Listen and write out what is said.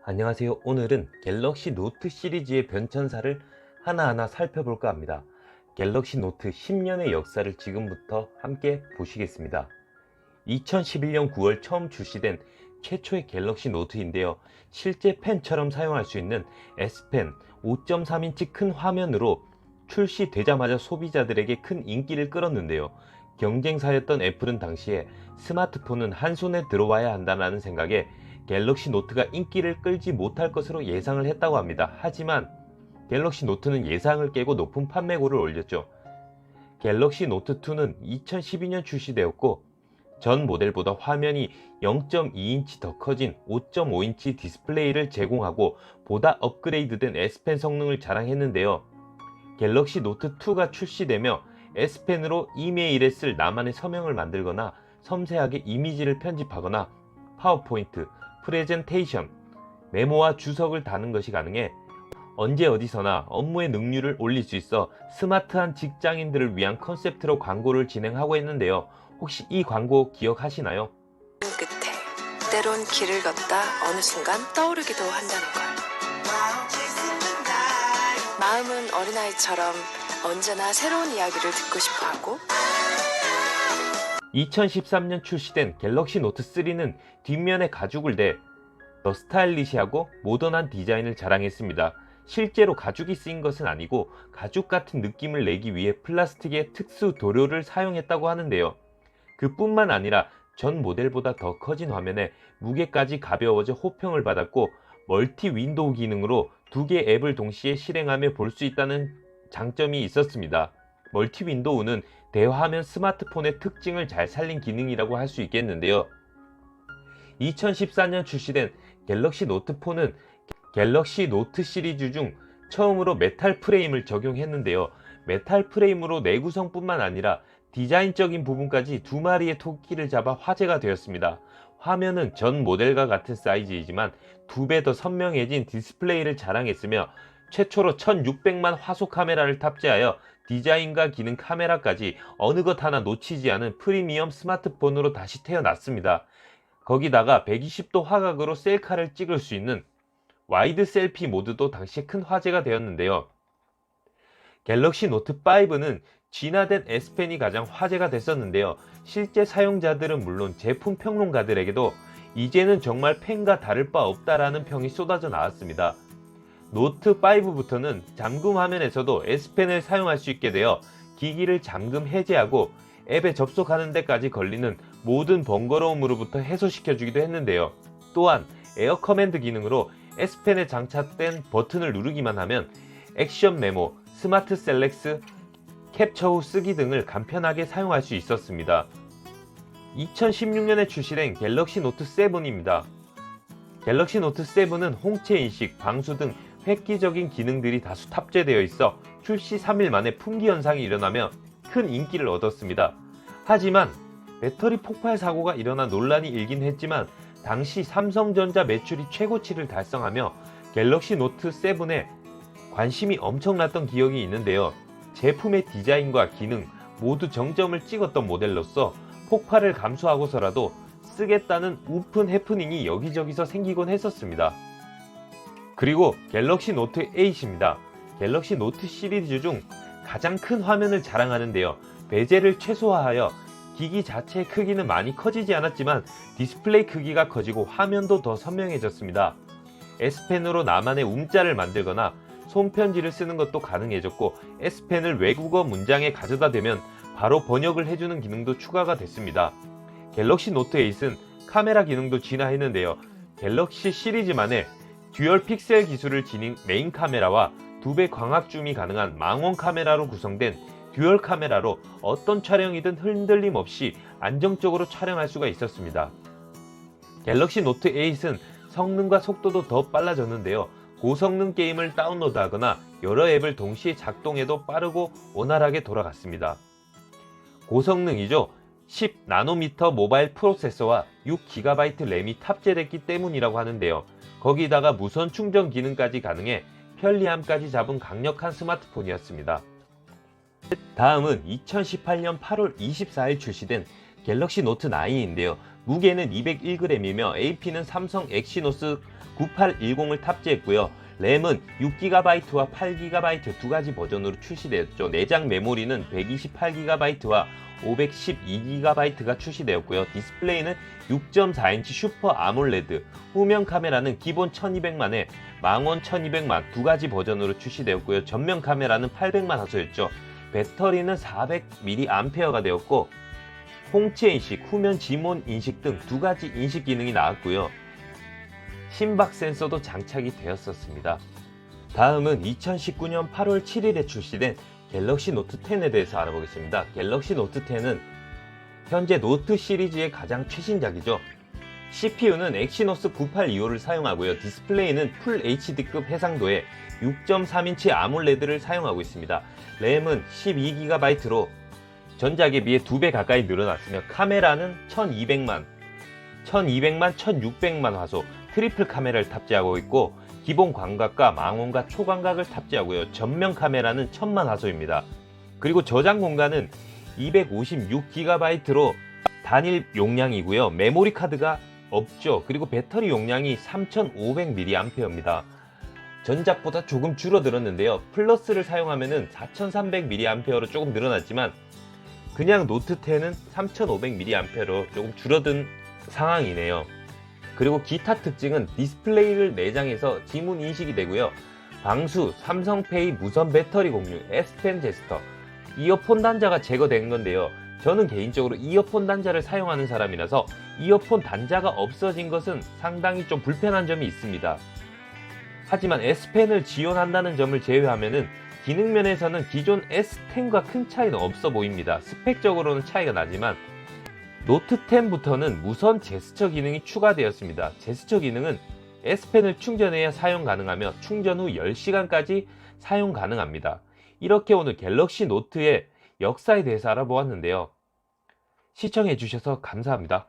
안녕하세요. 오늘은 갤럭시 노트 시리즈의 변천사를 하나하나 살펴볼까 합니다. 갤럭시 노트 10년의 역사를 지금부터 함께 보시겠습니다. 2011년 9월 처음 출시된 최초의 갤럭시 노트인데요. 실제 펜처럼 사용할 수 있는 S펜 5.3인치 큰 화면으로 출시되자마자 소비자들에게 큰 인기를 끌었는데요. 경쟁사였던 애플은 당시에 스마트폰은 한 손에 들어와야 한다는 생각에 갤럭시 노트가 인기를 끌지 못할 것으로 예상을 했다고 합니다. 하지만 갤럭시 노트는 예상을 깨고 높은 판매고를 올렸죠. 갤럭시 노트 2는 2012년 출시되었고 전 모델보다 화면이 0.2인치 더 커진 5.5인치 디스플레이를 제공하고 보다 업그레이드된 S펜 성능을 자랑했는데요. 갤럭시 노트 2가 출시되며 S펜으로 이메일에 쓸 나만의 서명을 만들거나 섬세하게 이미지를 편집하거나 파워포인트, 프레젠테이션, 메모와 주석을 다는 것이 가능해 언제 어디서나 업무의 능률을 올릴 수 있어 스마트한 직장인들을 위한 컨셉트로 광고를 진행하고 있는데요. 혹시 이 광고 기억하시나요? 끝에 때론 길을 걷다 어느 순간 떠오르기도 한다는 걸. 마음은 어린아이처럼 언제나 새로운 이야기를 듣고 싶어하고 2013년 출시된 갤럭시 노트 3는 뒷면에 가죽을 대 더 스타일리시하고 모던한 디자인을 자랑했습니다. 실제로 가죽이 쓰인 것은 아니고 가죽 같은 느낌을 내기 위해 플라스틱의 특수 도료를 사용했다고 하는데요. 그뿐만 아니라 전 모델보다 더 커진 화면에 무게까지 가벼워져 호평을 받았고 멀티 윈도우 기능으로 두 개의 앱을 동시에 실행하며 볼 수 있다는 장점이 있었습니다. 멀티 윈도우는 대화하면 스마트폰의 특징을 잘 살린 기능이라고 할 수 있겠는데요. 2014년 출시된 갤럭시 노트 4는 갤럭시 노트 시리즈 중 처음으로 메탈 프레임을 적용했는데요. 메탈 프레임으로 내구성뿐만 아니라 디자인적인 부분까지 두 마리의 토끼를 잡아 화제가 되었습니다. 화면은 전 모델과 같은 사이즈이지만 2배 더 선명해진 디스플레이를 자랑했으며 최초로 1600만 화소 카메라를 탑재하여 디자인과 기능 카메라까지 어느 것 하나 놓치지 않은 프리미엄 스마트폰으로 다시 태어났습니다. 거기다가 120도 화각으로 셀카를 찍을 수 있는 와이드 셀피 모드도 당시에 큰 화제가 되었는데요. 갤럭시 노트 5는 진화된 S펜이 가장 화제가 됐었는데요. 실제 사용자들은 물론 제품 평론가들에게도 이제는 정말 펜과 다를 바 없다라는 평이 쏟아져 나왔습니다. 노트 5부터는 잠금 화면에서도 S펜을 사용할 수 있게 되어 기기를 잠금 해제하고 앱에 접속하는 데까지 걸리는 모든 번거로움으로부터 해소시켜주기도 했는데요. 또한 에어 커맨드 기능으로 S펜에 장착된 버튼을 누르기만 하면 액션 메모, 스마트 셀렉트, 캡처 후 쓰기 등을 간편하게 사용할 수 있었습니다. 2016년에 출시된 갤럭시 노트 7입니다. 갤럭시 노트 7은 홍채 인식, 방수 등 획기적인 기능들이 다수 탑재되어 있어 출시 3일 만에 품귀 현상이 일어나며 큰 인기를 얻었습니다. 하지만 배터리 폭발 사고가 일어나 논란이 일긴 했지만 당시 삼성전자 매출이 최고치를 달성하며 갤럭시 노트 7에 관심이 엄청났던 기억이 있는데요. 제품의 디자인과 기능 모두 정점을 찍었던 모델로서 폭발을 감수하고서라도 쓰겠다는 우픈 해프닝이 여기저기서 생기곤 했었습니다. 그리고 갤럭시 노트 8입니다. 갤럭시 노트 시리즈 중 가장 큰 화면을 자랑하는데요. 베젤을 최소화하여 기기 자체의 크기는 많이 커지지 않았지만 디스플레이 크기가 커지고 화면도 더 선명해졌습니다. S펜으로 나만의 움자를 만들거나 손편지를 쓰는 것도 가능해졌고 S펜을 외국어 문장에 가져다 대면 바로 번역을 해주는 기능도 추가가 됐습니다. 갤럭시 노트 8은 카메라 기능도 진화했는데요. 갤럭시 시리즈만의 듀얼 픽셀 기술을 지닌 메인 카메라와 2배 광학 줌이 가능한 망원 카메라로 구성된 듀얼 카메라로 어떤 촬영이든 흔들림 없이 안정적으로 촬영할 수가 있었습니다. 갤럭시 노트 8은 성능과 속도도 더 빨라졌는데요. 고성능 게임을 다운로드하거나 여러 앱을 동시에 작동해도 빠르고 원활하게 돌아갔습니다. 고성능이죠. 10나노미터 모바일 프로세서와 6GB 램이 탑재됐기 때문이라고 하는데요. 거기다가 무선 충전 기능까지 가능해 편리함까지 잡은 강력한 스마트폰이었습니다. 다음은 2018년 8월 24일 출시된 갤럭시 노트 9인데요. 무게는 201g이며 AP는 삼성 엑시노스 9810을 탑재했고요. 램은 6GB와 8GB 두 가지 버전으로 출시되었죠. 내장 메모리는 128GB와 512GB가 출시되었고요. 디스플레이는 6.4인치 슈퍼 아몰레드, 후면 카메라는 기본 1200만에 망원 1200만 두 가지 버전으로 출시되었고요. 전면 카메라는 800만 화소였죠. 배터리는 400mAh가 되었고 홍채 인식, 후면 지문 인식 등 두 가지 인식 기능이 나왔고요. 심박 센서도 장착이 되었었습니다. 다음은 2019년 8월 7일에 출시된 갤럭시 노트 10에 대해서 알아보겠습니다. 갤럭시 노트 10은 현재 노트 시리즈의 가장 최신작이죠. CPU는 엑시노스 9825를 사용하고요. 디스플레이는 풀 HD급 해상도의 6.3인치 아몰레드를 사용하고 있습니다. 램은 12GB로 전작에 비해 2배 가까이 늘어났으며 카메라는 1200만, 1600만 화소 트리플 카메라를 탑재하고 있고 기본 광각과 망원과 초광각을 탑재하고요. 전면 카메라는 1000만 화소입니다. 그리고 저장 공간은 256GB로 단일 용량이고요. 메모리 카드가 없죠. 그리고 배터리 용량이 3500mAh입니다. 전작보다 조금 줄어들었는데요. 플러스를 사용하면 4300mAh로 조금 늘어났지만 그냥 노트 10은 3500mAh로 조금 줄어든 상황이네요. 그리고 기타 특징은 디스플레이를 내장해서 지문 인식이 되고요. 방수, 삼성페이 무선 배터리 공유, S펜 제스처, 이어폰 단자가 제거된 건데요. 저는 개인적으로 이어폰 단자를 사용하는 사람이라서 이어폰 단자가 없어진 것은 상당히 좀 불편한 점이 있습니다. 하지만 S펜을 지원한다는 점을 제외하면은 기능 면에서는 기존 S10과 큰 차이는 없어 보입니다. 스펙적으로는 차이가 나지만 노트 10부터는 무선 제스처 기능이 추가되었습니다. 제스처 기능은 S펜을 충전해야 사용 가능하며 충전 후 10시간까지 사용 가능합니다. 이렇게 오늘 갤럭시 노트의 역사에 대해서 알아보았는데요. 시청해 주셔서 감사합니다.